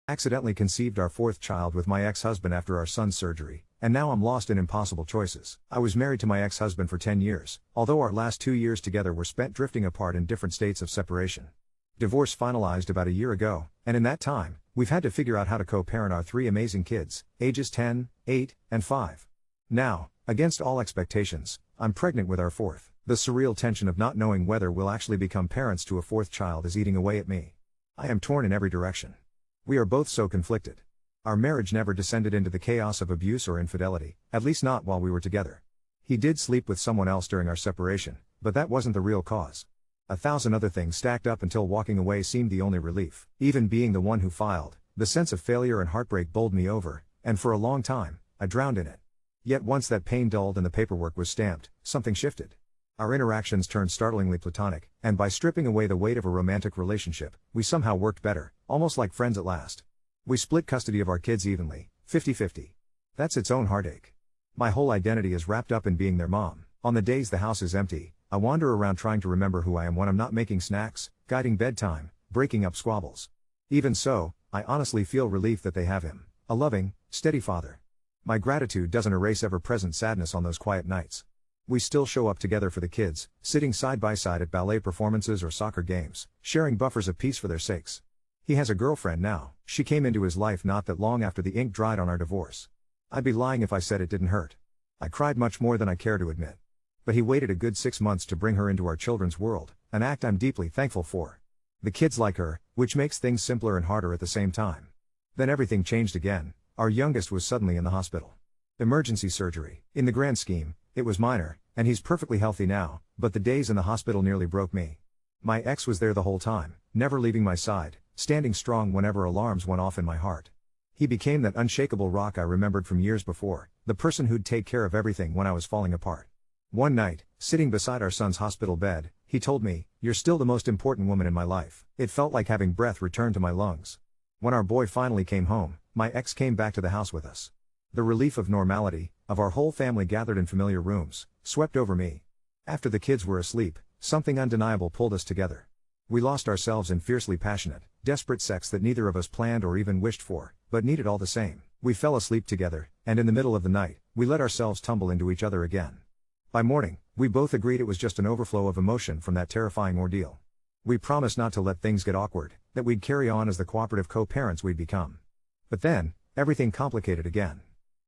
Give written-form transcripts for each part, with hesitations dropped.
Accidentally conceived our fourth child with my ex-husband after our son's surgery, and now I'm lost in impossible choices. I was married to my ex-husband for 10 years, although our last 2 years together were spent drifting apart in different states of separation. Divorce finalized about a year ago, and in that time, we've had to figure out how to co-parent our 3 amazing kids, ages 10, 8, and 5. Now, against all expectations, I'm pregnant with our fourth. The surreal tension of not knowing whether we'll actually become parents to a fourth child is eating away at me. I am torn in every direction. We are both so conflicted. Our marriage never descended into the chaos of abuse or infidelity, at least not while we were together. He did sleep with someone else during our separation, but that wasn't the real cause. 1,000 other things stacked up until walking away seemed the only relief. Even being the one who filed, the sense of failure and heartbreak bowled me over, and for a long time, I drowned in it. Yet once that pain dulled and the paperwork was stamped, something shifted. Our interactions turned startlingly platonic, and by stripping away the weight of a romantic relationship, we somehow worked better, almost like friends at last. We split custody of our kids evenly, 50-50. That's its own heartache. My whole identity is wrapped up in being their mom. On the days the house is empty, I wander around trying to remember who I am when I'm not making snacks, guiding bedtime, breaking up squabbles. Even so, I honestly feel relief that they have him, a loving, steady father. My gratitude doesn't erase ever-present sadness on those quiet nights. We still show up together for the kids, sitting side by side at ballet performances or soccer games, sharing buffers of peace for their sakes. He has a girlfriend now. She came into his life not that long after the ink dried on our divorce. I'd be lying if I said it didn't hurt. I cried much more than I care to admit. But he waited a good 6 months to bring her into our children's world, an act I'm deeply thankful for. The kids like her, which makes things simpler and harder at the same time. Then everything changed again. Our youngest was suddenly in the hospital. Emergency surgery. In the grand scheme, it was minor, and he's perfectly healthy now, but the days in the hospital nearly broke me. My ex was there the whole time, never leaving my side, standing strong whenever alarms went off in my heart. He became that unshakable rock I remembered from years before, the person who'd take care of everything when I was falling apart. One night, sitting beside our son's hospital bed, he told me, "You're still the most important woman in my life." It felt like having breath return to my lungs. When our boy finally came home, my ex came back to the house with us. The relief of normality, of our whole family gathered in familiar rooms, swept over me. After the kids were asleep, something undeniable pulled us together. We lost ourselves in fiercely passionate, desperate sex that neither of us planned or even wished for, but needed all the same. We fell asleep together, and in the middle of the night, we let ourselves tumble into each other again. By morning, we both agreed it was just an overflow of emotion from that terrifying ordeal. We promised not to let things get awkward, that we'd carry on as the cooperative co-parents we'd become. But then, everything complicated again.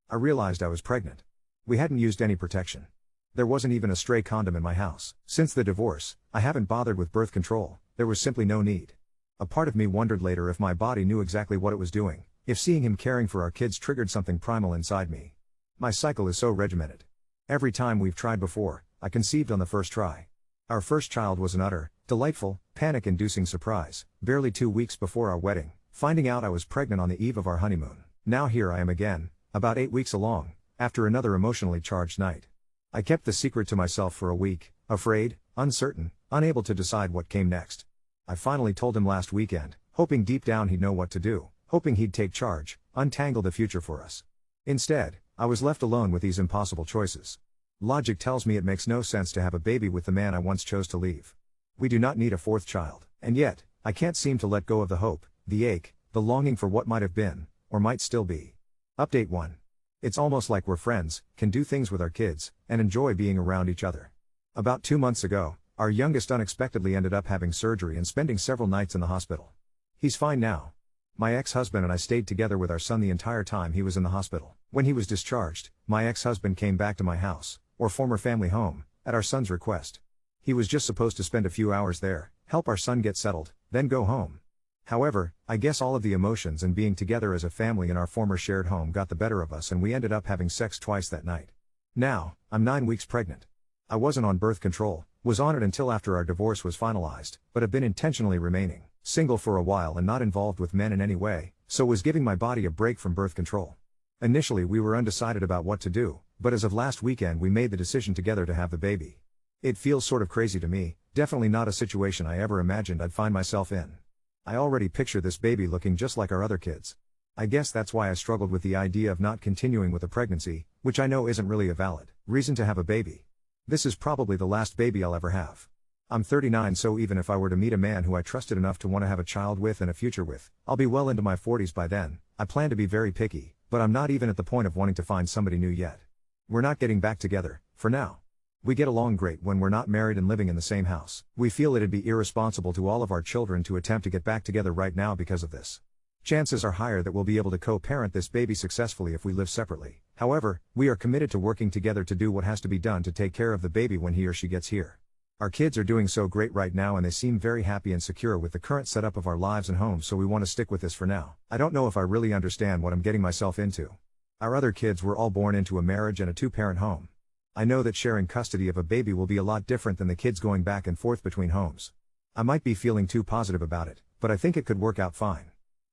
I realized I was pregnant. We hadn't used any protection. There wasn't even a stray condom in my house. Since the divorce, I haven't bothered with birth control. There was simply no need. A part of me wondered later if my body knew exactly what it was doing, if seeing him caring for our kids triggered something primal inside me. My cycle is so regimented. Every time we've tried before, I conceived on the first try. Our first child was an utter, delightful, panic-inducing surprise, barely 2 weeks before our wedding, finding out I was pregnant on the eve of our honeymoon. Now here I am again, about 8 weeks along, after another emotionally charged night. I kept the secret to myself for a week, afraid, uncertain, unable to decide what came next. I finally told him last weekend, hoping deep down he'd know what to do, hoping he'd take charge, untangle the future for us. Instead, I was left alone with these impossible choices. Logic tells me it makes no sense to have a baby with the man I once chose to leave. We do not need a fourth child, and yet, I can't seem to let go of the hope, the ache, the longing for what might have been, or might still be. Update 1. It's almost like we're friends, can do things with our kids, and enjoy being around each other. About 2 months ago, our youngest unexpectedly ended up having surgery and spending several nights in the hospital. He's fine now. My ex-husband and I stayed together with our son the entire time he was in the hospital. When he was discharged, my ex-husband came back to my house, or former family home, at our son's request. He was just supposed to spend a few hours there, help our son get settled, then go home. However, I guess all of the emotions and being together as a family in our former shared home got the better of us and we ended up having sex twice that night. Now, I'm 9 weeks pregnant. I wasn't on birth control, was on it until after our divorce was finalized, but have been intentionally remaining single for a while and not involved with men in any way, so was giving my body a break from birth control. Initially we were undecided about what to do, but as of last weekend we made the decision together to have the baby. It feels sort of crazy to me, definitely not a situation I ever imagined I'd find myself in. I already picture this baby looking just like our other kids. I guess that's why I struggled with the idea of not continuing with a pregnancy, which I know isn't really a valid reason to have a baby. This is probably the last baby I'll ever have. I'm 39, so even if I were to meet a man who I trusted enough to want to have a child with and a future with, I'll be well into my 40s by then. I plan to be very picky, but I'm not even at the point of wanting to find somebody new yet. We're not getting back together, for now. We get along great when we're not married and living in the same house. We feel it'd be irresponsible to all of our children to attempt to get back together right now because of this. Chances are higher that we'll be able to co-parent this baby successfully if we live separately. However, we are committed to working together to do what has to be done to take care of the baby when he or she gets here. Our kids are doing so great right now and they seem very happy and secure with the current setup of our lives and homes, so we want to stick with this for now. I don't know if I really understand what I'm getting myself into. Our other kids were all born into a marriage and a two-parent home. I know that sharing custody of a baby will be a lot different than the kids going back and forth between homes. I might be feeling too positive about it, but I think it could work out fine.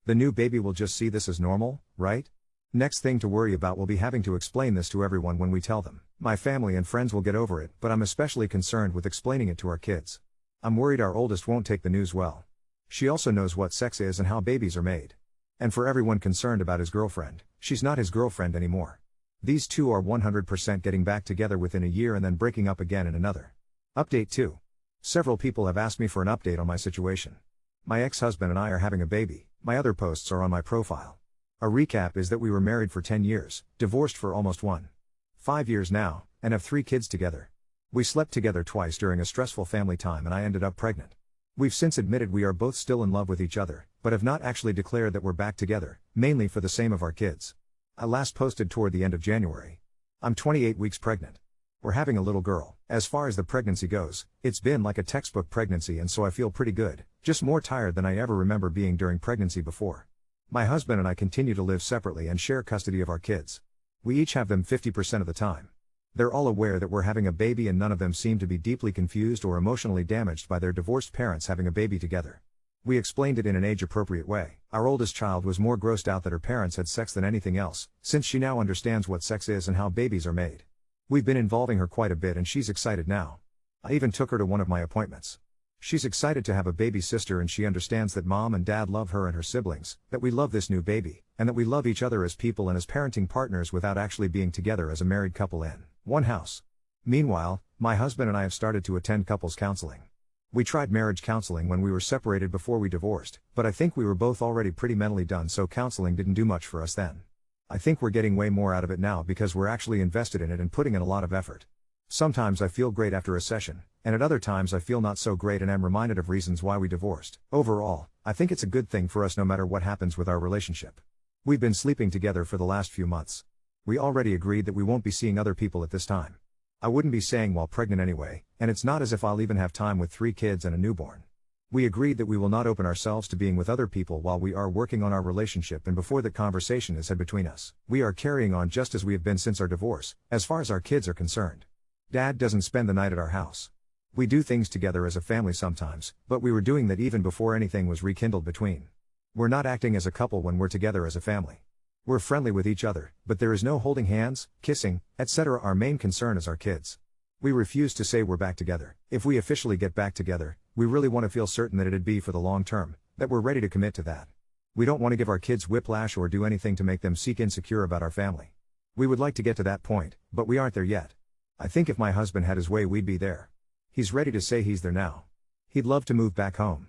The new baby will just see this as normal, right? Next thing to worry about will be having to explain this to everyone when we tell them. My family and friends will get over it, but I'm especially concerned with explaining it to our kids. I'm worried our oldest won't take the news well. She also knows what sex is and how babies are made. And for everyone concerned about his girlfriend, she's not his girlfriend anymore. These two are 100% getting back together within a year and then breaking up again in another. Update 2. Several people have asked me for an update on my situation. My ex-husband and I are having a baby. My other posts are on my profile. A recap is that we were married for 10 years, divorced for almost 5 years now, and have 3 kids together. We slept together twice during a stressful family time and I ended up pregnant. We've since admitted we are both still in love with each other, but have not actually declared that we're back together, mainly for the same of our kids. I last posted toward the end of January. I'm 28 weeks pregnant. We're having a little girl. As far as the pregnancy goes, it's been like a textbook pregnancy and so I feel pretty good, just more tired than I ever remember being during pregnancy before. My husband and I continue to live separately and share custody of our kids. We each have them 50% of the time. They're all aware that we're having a baby and none of them seem to be deeply confused or emotionally damaged by their divorced parents having a baby together. We explained it in an age-appropriate way. Our oldest child was more grossed out that her parents had sex than anything else, since she now understands what sex is and how babies are made. We've been involving her quite a bit and she's excited now. I even took her to one of my appointments. She's excited to have a baby sister and she understands that mom and dad love her and her siblings, that we love this new baby, and that we love each other as people and as parenting partners without actually being together as a married couple in one house. Meanwhile, my husband and I have started to attend couples counseling. We tried marriage counseling when we were separated before we divorced, but I think we were both already pretty mentally done, so counseling didn't do much for us then. I think we're getting way more out of it now because we're actually invested in it and putting in a lot of effort. Sometimes I feel great after a session, and at other times I feel not so great and am reminded of reasons why we divorced. Overall, I think it's a good thing for us no matter what happens with our relationship. We've been sleeping together for the last few months. We already agreed that we won't be seeing other people at this time. I wouldn't be saying while pregnant anyway, and it's not as if I'll even have time with 3 kids and a newborn. We agreed that we will not open ourselves to being with other people while we are working on our relationship and before that conversation is had between us. We are carrying on just as we have been since our divorce, as far as our kids are concerned. Dad doesn't spend the night at our house. We do things together as a family sometimes, but we were doing that even before anything was rekindled between. We're not acting as a couple when we're together as a family. We're friendly with each other, but there is no holding hands, kissing, etc. Our main concern is our kids. We refuse to say we're back together. If we officially get back together, we really want to feel certain that it'd be for the long term, that we're ready to commit to that. We don't want to give our kids whiplash or do anything to make them seek insecure about our family. We would like to get to that point, but we aren't there yet. I think if my husband had his way we'd be there. He's ready to say he's there now. He'd love to move back home.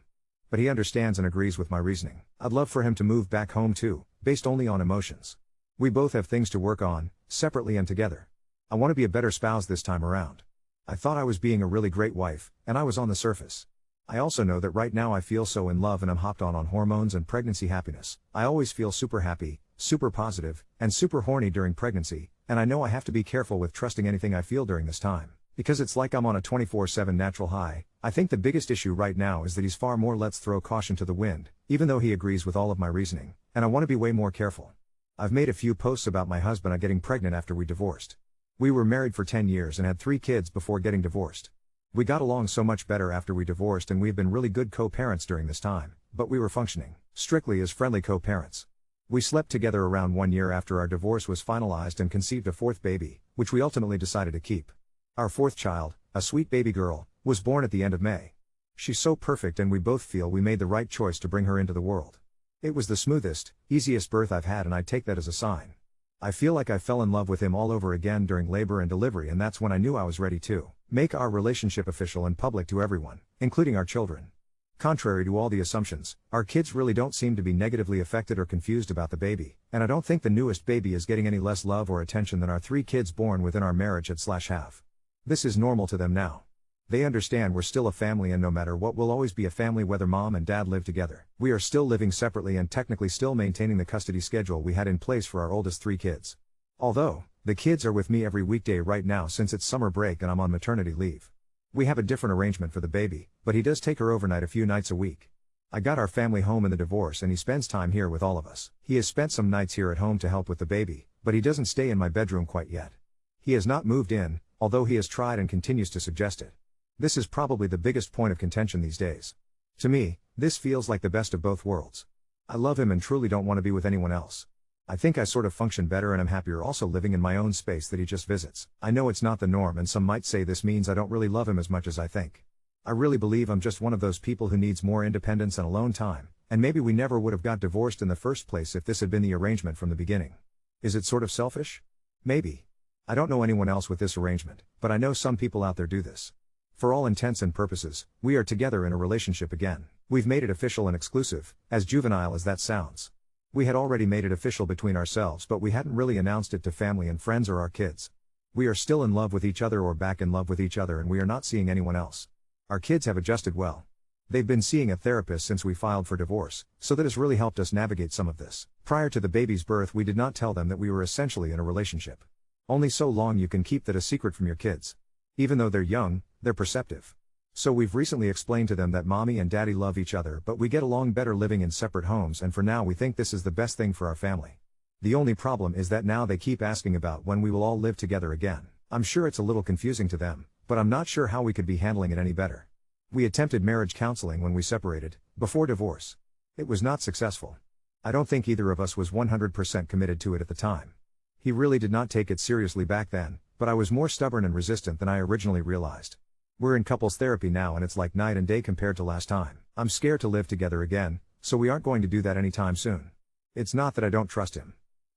But he understands and agrees with my reasoning. I'd love for him to move back home too, based only on emotions. We both have things to work on, separately and together. I want to be a better spouse this time around. I thought I was being a really great wife, and I was on the surface. I also know that right now I feel so in love and I'm hopped on hormones and pregnancy happiness. I always feel super happy, super positive, and super horny during pregnancy, and I know I have to be careful with trusting anything I feel during this time, because it's like I'm on a 24/7 natural high. I think the biggest issue right now is that he's far more let's throw caution to the wind, even though he agrees with all of my reasoning, and I want to be way more careful. I've made a few posts about my husband getting pregnant after we divorced. We were married for 10 years and had 3 kids before getting divorced. We got along so much better after we divorced and we've been really good co-parents during this time, but we were functioning strictly as friendly co-parents. We slept together around 1 year after our divorce was finalized and conceived a 4th baby, which we ultimately decided to keep. Our 4th child, a sweet baby girl, was born at the end of May. She's so perfect and we both feel we made the right choice to bring her into the world. It was the smoothest, easiest birth I've had and I take that as a sign. I feel like I fell in love with him all over again during labor and delivery, and that's when I knew I was ready too. Make our relationship official and public to everyone, including our children. Contrary to all the assumptions, our kids really don't seem to be negatively affected or confused about the baby, and I don't think the newest baby is getting any less love or attention than our 3 kids born within our marriage had/have. This is normal to them now. They understand we're still a family, and no matter what, we'll always be a family whether mom and dad live together. We are still living separately and technically still maintaining the custody schedule we had in place for our oldest 3 kids. Although, the kids are with me every weekday right now since it's summer break and I'm on maternity leave. We have a different arrangement for the baby, but he does take her overnight a few nights a week. I got our family home in the divorce and he spends time here with all of us. He has spent some nights here at home to help with the baby, but he doesn't stay in my bedroom quite yet. He has not moved in, although he has tried and continues to suggest it. This is probably the biggest point of contention these days. To me, this feels like the best of both worlds. I love him and truly don't want to be with anyone else. I think I sort of function better and I'm happier also living in my own space that he just visits. I know it's not the norm and some might say this means I don't really love him as much as I think. I really believe I'm just one of those people who needs more independence and alone time, and maybe we never would have got divorced in the first place if this had been the arrangement from the beginning. Is it sort of selfish? Maybe. I don't know anyone else with this arrangement, but I know some people out there do this. For all intents and purposes, we are together in a relationship again. We've made it official and exclusive, as juvenile as that sounds. We had already made it official between ourselves, but we hadn't really announced it to family and friends or our kids. We are still in love with each other or back in love with each other, and we are not seeing anyone else. Our kids have adjusted well. They've been seeing a therapist since we filed for divorce, so that has really helped us navigate some of this. Prior to the baby's birth, we did not tell them that we were essentially in a relationship. Only so long you can keep that a secret from your kids. Even though they're young, they're perceptive. So we've recently explained to them that mommy and daddy love each other, but we get along better living in separate homes, and for now we think this is the best thing for our family. The only problem is that now they keep asking about when we will all live together again. I'm sure it's a little confusing to them, but I'm not sure how we could be handling it any better. We attempted marriage counseling when we separated, before divorce. It was not successful. I don't think either of us was 100% committed to it at the time. He really did not take it seriously back then, but I was more stubborn and resistant than I originally realized. We're in couples therapy now and it's like night and day compared to last time. I'm scared to live together again, so we aren't going to do that anytime soon. It's not that I don't trust him.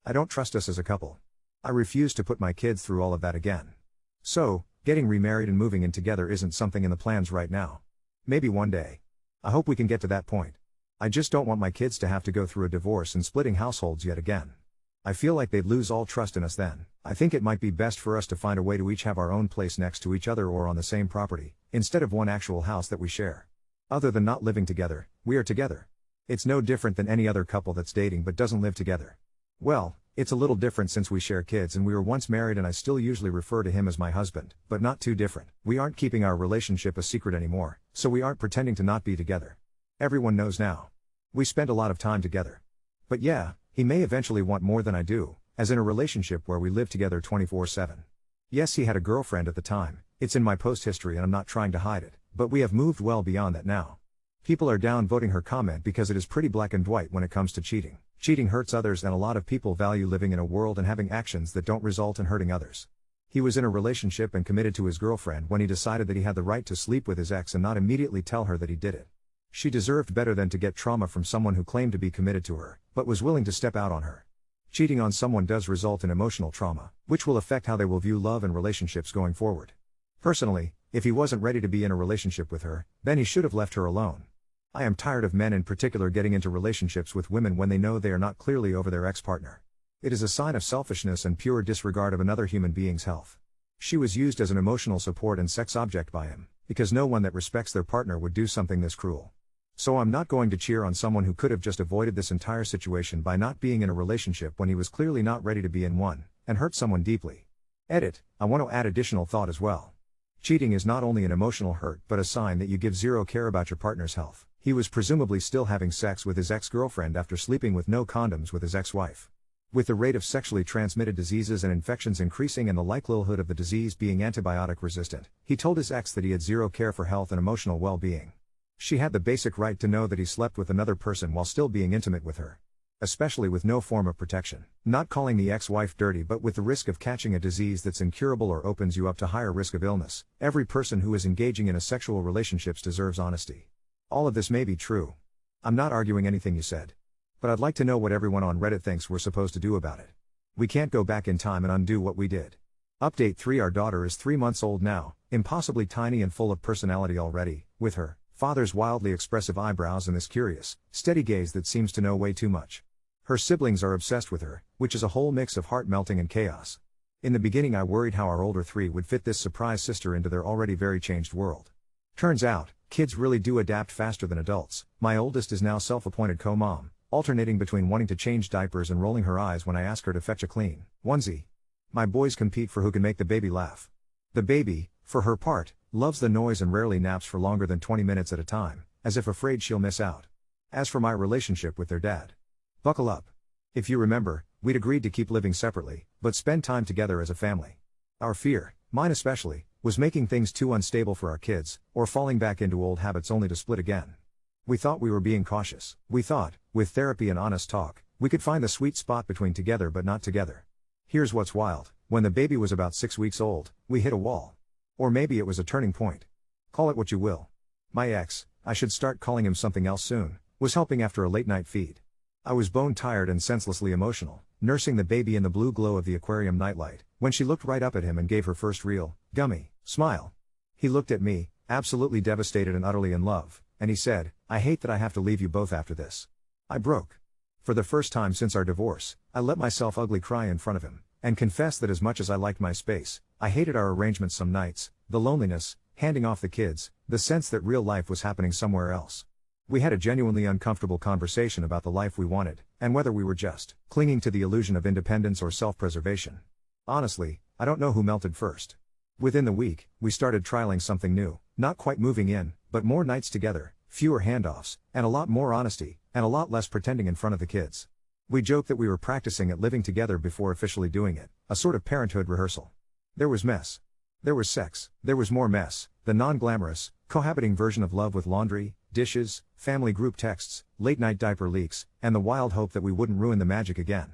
I don't trust us as a couple. I refuse to put my kids through all of that again. So, getting remarried and moving in together isn't something in the plans right now. Maybe one day. I hope we can get to that point. I just don't want my kids to have to go through a divorce and splitting households yet again. I feel like they'd lose all trust in us then. I think it might be best for us to find a way to each have our own place next to each other or on the same property, instead of one actual house that we share. Other than not living together, we are together. It's no different than any other couple that's dating but doesn't live together. Well, it's a little different since we share kids and we were once married and I still usually refer to him as my husband, but not too different. We aren't keeping our relationship a secret anymore, so we aren't pretending to not be together. Everyone knows now. We spend a lot of time together. But yeah, he may eventually want more than I do, as in a relationship where we live together 24/7. Yes, he had a girlfriend at the time, it's in my post history and I'm not trying to hide it, but we have moved well beyond that now. People are downvoting her comment because it is pretty black and white when it comes to cheating. Cheating hurts others and a lot of people value living in a world and having actions that don't result in hurting others. He was in a relationship and committed to his girlfriend when he decided that he had the right to sleep with his ex and not immediately tell her that he did it. She deserved better than to get trauma from someone who claimed to be committed to her, but was willing to step out on her. Cheating on someone does result in emotional trauma, which will affect how they will view love and relationships going forward. Personally, if he wasn't ready to be in a relationship with her, then he should have left her alone. I am tired of men in particular getting into relationships with women when they know they are not clearly over their ex-partner. It is a sign of selfishness and pure disregard of another human being's health. She was used as an emotional support and sex object by him, because no one that respects their partner would do something this cruel. So I'm not going to cheer on someone who could have just avoided this entire situation by not being in a relationship when he was clearly not ready to be in one, and hurt someone deeply. Edit, I want to add additional thought as well. Cheating is not only an emotional hurt but a sign that you give zero care about your partner's health. He was presumably still having sex with his ex-girlfriend after sleeping with no condoms with his ex-wife. With the rate of sexually transmitted diseases and infections increasing and the likelihood of the disease being antibiotic resistant, he told his ex that he had zero care for health and emotional well-being. She had the basic right to know that he slept with another person while still being intimate with her. Especially with no form of protection. Not calling the ex-wife dirty but with the risk of catching a disease that's incurable or opens you up to higher risk of illness. Every person who is engaging in a sexual relationships deserves honesty. All of this may be true. I'm not arguing anything you said. But I'd like to know what everyone on Reddit thinks we're supposed to do about it. We can't go back in time and undo what we did. Update 3. Our daughter is 3 months old now, impossibly tiny and full of personality already, with her father's wildly expressive eyebrows and this curious, steady gaze that seems to know way too much. Her siblings are obsessed with her, which is a whole mix of heart melting and chaos. In the beginning I worried how our older 3 would fit this surprise sister into their already very changed world. Turns out, kids really do adapt faster than adults. My oldest is now self-appointed co-mom, alternating between wanting to change diapers and rolling her eyes when I ask her to fetch a clean onesie. My boys compete for who can make the baby laugh. The baby, for her part, loves the noise and rarely naps for longer than 20 minutes at a time, as if afraid she'll miss out. As for my relationship with their dad, buckle up. If you remember, we'd agreed to keep living separately, but spend time together as a family. Our fear, mine especially, was making things too unstable for our kids, or falling back into old habits only to split again. We thought we were being cautious. We thought, with therapy and honest talk, we could find the sweet spot between together but not together. Here's what's wild: when the baby was about 6 weeks old, we hit a wall. Or maybe it was a turning point. Call it what you will. My ex, I should start calling him something else soon, was helping after a late night feed. I was bone tired and senselessly emotional, nursing the baby in the blue glow of the aquarium nightlight, when she looked right up at him and gave her first real, gummy, smile. He looked at me, absolutely devastated and utterly in love, and he said, "I hate that I have to leave you both after this." I broke. For the first time since our divorce, I let myself ugly cry in front of him, and confessed that as much as I liked my space, I hated our arrangement some nights, the loneliness, handing off the kids, the sense that real life was happening somewhere else. We had a genuinely uncomfortable conversation about the life we wanted, and whether we were just clinging to the illusion of independence or self-preservation. Honestly, I don't know who melted first. Within the week, we started trialing something new, not quite moving in, but more nights together, fewer handoffs, and a lot more honesty, and a lot less pretending in front of the kids. We joked that we were practicing at living together before officially doing it, a sort of parenthood rehearsal. There was mess. There was sex. There was more mess, the non-glamorous, cohabiting version of love with laundry, dishes, family group texts, late-night diaper leaks, and the wild hope that we wouldn't ruin the magic again.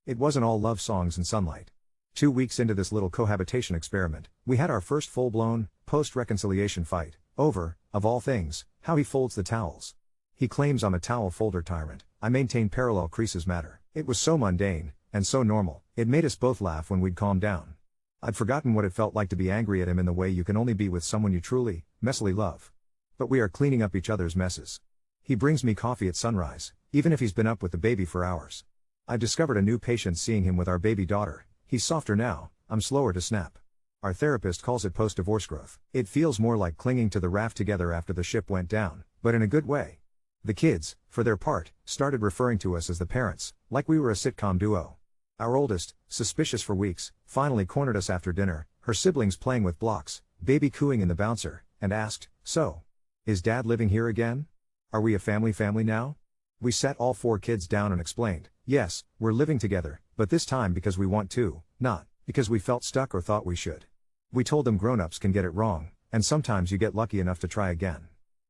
It wasn't all love songs and sunlight. 2 weeks into this little cohabitation experiment, we had our first full-blown, post-reconciliation fight, over, of all things, how he folds the towels. He claims I'm a towel folder tyrant. I maintain parallel creases matter. It was so mundane, and so normal, it made us both laugh when we'd calmed down. I'd forgotten what it felt like to be angry at him in the way you can only be with someone you truly, messily love. But we are cleaning up each other's messes. He brings me coffee at sunrise, even if he's been up with the baby for hours. I've discovered a new patience seeing him with our baby daughter. He's softer now, I'm slower to snap. Our therapist calls it post-divorce growth. It feels more like clinging to the raft together after the ship went down, but in a good way. The kids, for their part, started referring to us as the parents, like we were a sitcom duo. Our oldest, suspicious for weeks, finally cornered us after dinner, her siblings playing with blocks, baby cooing in the bouncer, and asked, "So, is Dad living here again? Are we a family now?" We sat all 4 kids down and explained, yes, we're living together, but this time because we want to, not because we felt stuck or thought we should. We told them grown-ups can get it wrong, and sometimes you get lucky enough to try again.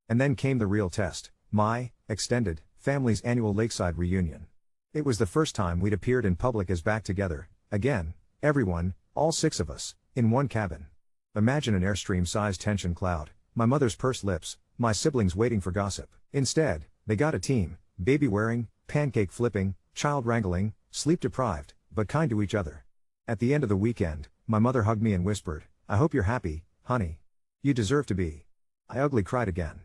And then came the real test, my extended family's annual lakeside reunion. It was the first time we'd appeared in public as back together, again, everyone, all 6 of us, in one cabin. Imagine an Airstream-sized tension cloud, my mother's pursed lips, my siblings waiting for gossip. Instead, they got a team, baby wearing, pancake flipping, child wrangling, sleep deprived, but kind to each other. At the end of the weekend, my mother hugged me and whispered, "I hope you're happy, honey. You deserve to be." I ugly cried again.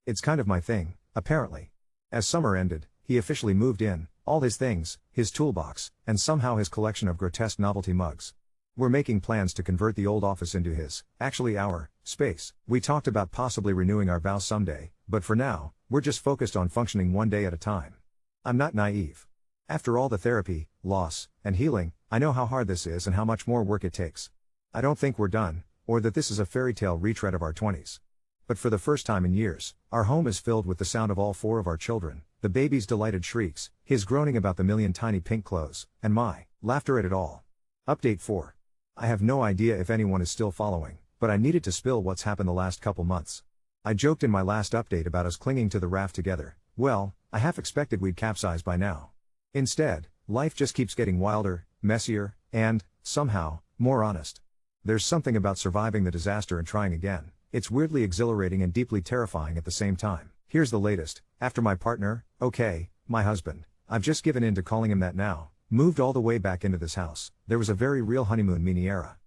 It's kind of my thing, apparently. As summer ended, he officially moved in, all his things, his toolbox, and somehow his collection of grotesque novelty mugs. We're making plans to convert the old office into his, actually our, space. We talked about possibly renewing our vows someday, but for now, we're just focused on functioning one day at a time. I'm not naive. After all the therapy, loss, and healing, I know how hard this is and how much more work it takes. I don't think we're done, or that this is a fairy tale retread of our 20s. But for the first time in years, our home is filled with the sound of all 4 of our children, the baby's delighted shrieks, his groaning about the million tiny pink clothes, and my laughter at it all. Update 4. I have no idea if anyone is still following, but I needed to spill what's happened the last couple months. I joked in my last update about us clinging to the raft together. Well, I half expected we'd capsize by now. Instead, life just keeps getting wilder, messier, and, somehow, more honest. There's something about surviving the disaster and trying again. It's weirdly exhilarating and deeply terrifying at the same time. Here's the latest. After my partner, my husband, I've just given in to calling him that now, moved all the way back into this house, there was a very real honeymoon mini era.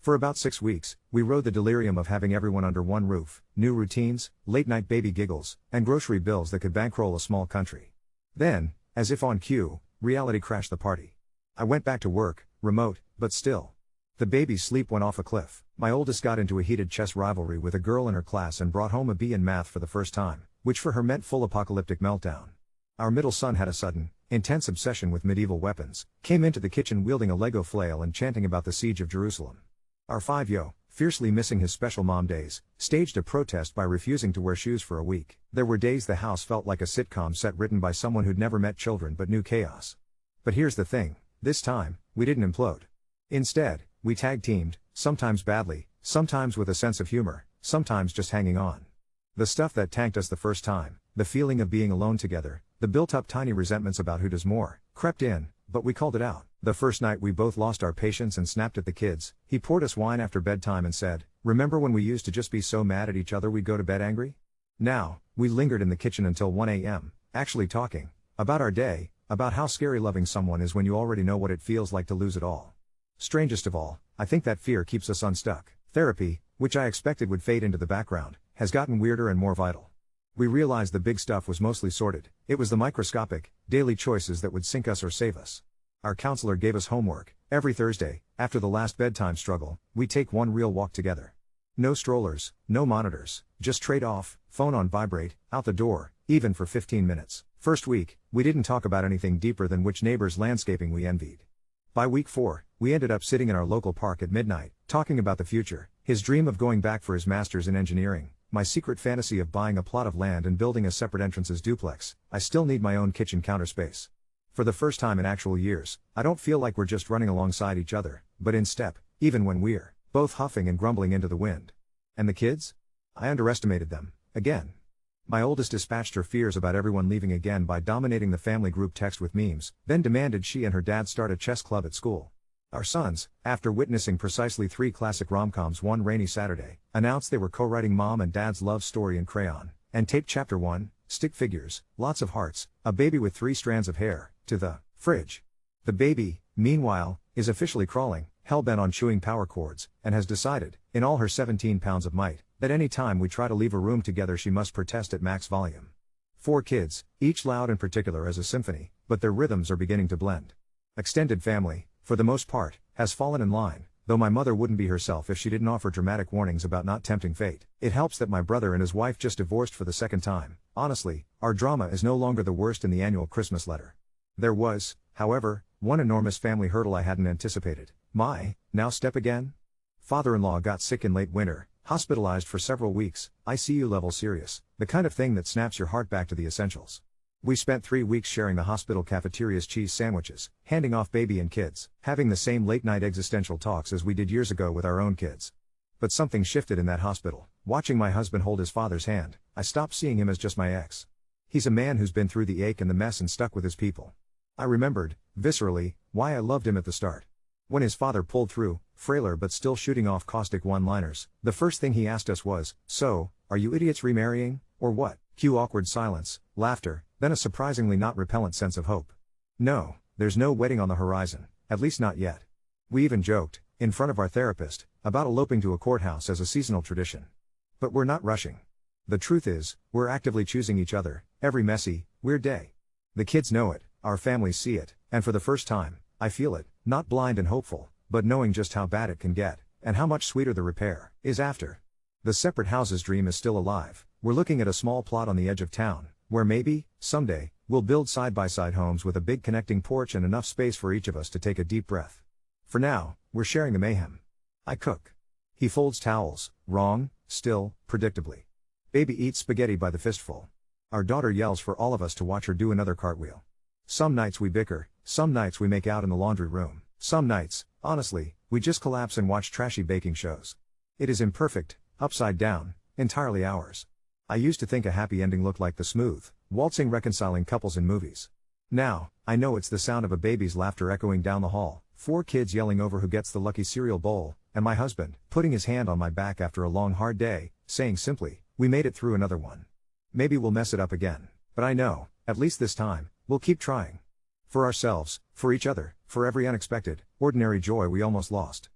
For about 6 weeks, we rode the delirium of having everyone under one roof, new routines, late-night baby giggles, and grocery bills that could bankroll a small country. Then, as if on cue, reality crashed the party. I went back to work, remote, but still. The baby's sleep went off a cliff. My oldest got into a heated chess rivalry with a girl in her class and brought home a B in math for the first time, which for her meant full apocalyptic meltdown. Our middle son had a sudden, intense obsession with medieval weapons, came into the kitchen wielding a Lego flail and chanting about the siege of Jerusalem. Our 5-year-old, fiercely missing his special mom days, staged a protest by refusing to wear shoes for a week. There were days the house felt like a sitcom set written by someone who'd never met children but knew chaos. But here's the thing, this time, we didn't implode. Instead, we tag-teamed, sometimes badly, sometimes with a sense of humor, sometimes just hanging on. The stuff that tanked us the first time, the feeling of being alone together, the built-up tiny resentments about who does more, crept in, but we called it out. The first night we both lost our patience and snapped at the kids. He poured us wine after bedtime and said, "Remember when we used to just be so mad at each other we'd go to bed angry?" Now, we lingered in the kitchen until 1 a.m., actually talking about our day, about how scary loving someone is when you already know what it feels like to lose it all. Strangest of all, I think that fear keeps us unstuck. Therapy, which I expected would fade into the background, has gotten weirder and more vital. We realized the big stuff was mostly sorted. It was the microscopic, daily choices that would sink us or save us. Our counselor gave us homework. Every Thursday, after the last bedtime struggle, we take one real walk together. No strollers, no monitors, just trade off, phone on vibrate, out the door, even for 15 minutes. First week, we didn't talk about anything deeper than which neighbor's landscaping we envied. By week 4, we ended up sitting in our local park at midnight, talking about the future, his dream of going back for his master's in engineering, my secret fantasy of buying a plot of land and building a separate entrances duplex. I still need my own kitchen counter space. For the first time in actual years, I don't feel like we're just running alongside each other, but in step, even when we're both huffing and grumbling into the wind. And the kids? I underestimated them, again. My oldest dispatched her fears about everyone leaving again by dominating the family group text with memes, then demanded she and her dad start a chess club at school. Our sons, after witnessing precisely 3 classic rom-coms one rainy Saturday, announced they were co-writing mom and dad's love story in crayon, and taped chapter 1, stick figures, lots of hearts, a baby with 3 strands of hair, to the fridge. The baby, meanwhile, is officially crawling, hell-bent on chewing power cords, and has decided, in all her 17 pounds of might, that any time we try to leave a room together she must protest at max volume. 4 kids, each loud and particular as a symphony, but their rhythms are beginning to blend. Extended family, for the most part, has fallen in line, though my mother wouldn't be herself if she didn't offer dramatic warnings about not tempting fate. It helps that my brother and his wife just divorced for the second time. Honestly, our drama is no longer the worst in the annual Christmas letter. There was, however, one enormous family hurdle I hadn't anticipated. My, now step again? Father-in-law got sick in late winter, hospitalized for several weeks, ICU level serious, the kind of thing that snaps your heart back to the essentials. We spent 3 weeks sharing the hospital cafeteria's cheese sandwiches, handing off baby and kids, having the same late-night existential talks as we did years ago with our own kids. But something shifted in that hospital. Watching my husband hold his father's hand, I stopped seeing him as just my ex. He's a man who's been through the ache and the mess and stuck with his people. I remembered, viscerally, why I loved him at the start. When his father pulled through, frailer but still shooting off caustic one-liners, the first thing he asked us was, "So, are you idiots remarrying, or what?" Cue awkward silence, laughter, then a surprisingly not repellent sense of hope. "No, there's no wedding on the horizon, at least not yet." We even joked, in front of our therapist, about eloping to a courthouse as a seasonal tradition. But we're not rushing. The truth is, we're actively choosing each other, every messy, weird day. The kids know it, our families see it, and for the first time, I feel it, not blind and hopeful, but knowing just how bad it can get, and how much sweeter the repair is after. The separate houses dream is still alive. We're looking at a small plot on the edge of town, where maybe, someday, we'll build side-by-side homes with a big connecting porch and enough space for each of us to take a deep breath. For now, we're sharing the mayhem. I cook. He folds towels, wrong, still, predictably. Baby eats spaghetti by the fistful. Our daughter yells for all of us to watch her do another cartwheel. Some nights we bicker, some nights we make out in the laundry room, some nights, honestly, we just collapse and watch trashy baking shows. It is imperfect, upside down, entirely ours. I used to think a happy ending looked like the smooth, waltzing reconciling couples in movies. Now, I know it's the sound of a baby's laughter echoing down the hall, 4 kids yelling over who gets the lucky cereal bowl, and my husband, putting his hand on my back after a long hard day, saying simply, "We made it through another one." Maybe we'll mess it up again, but I know, at least this time, we'll keep trying. For ourselves, for each other, for every unexpected, ordinary joy we almost lost.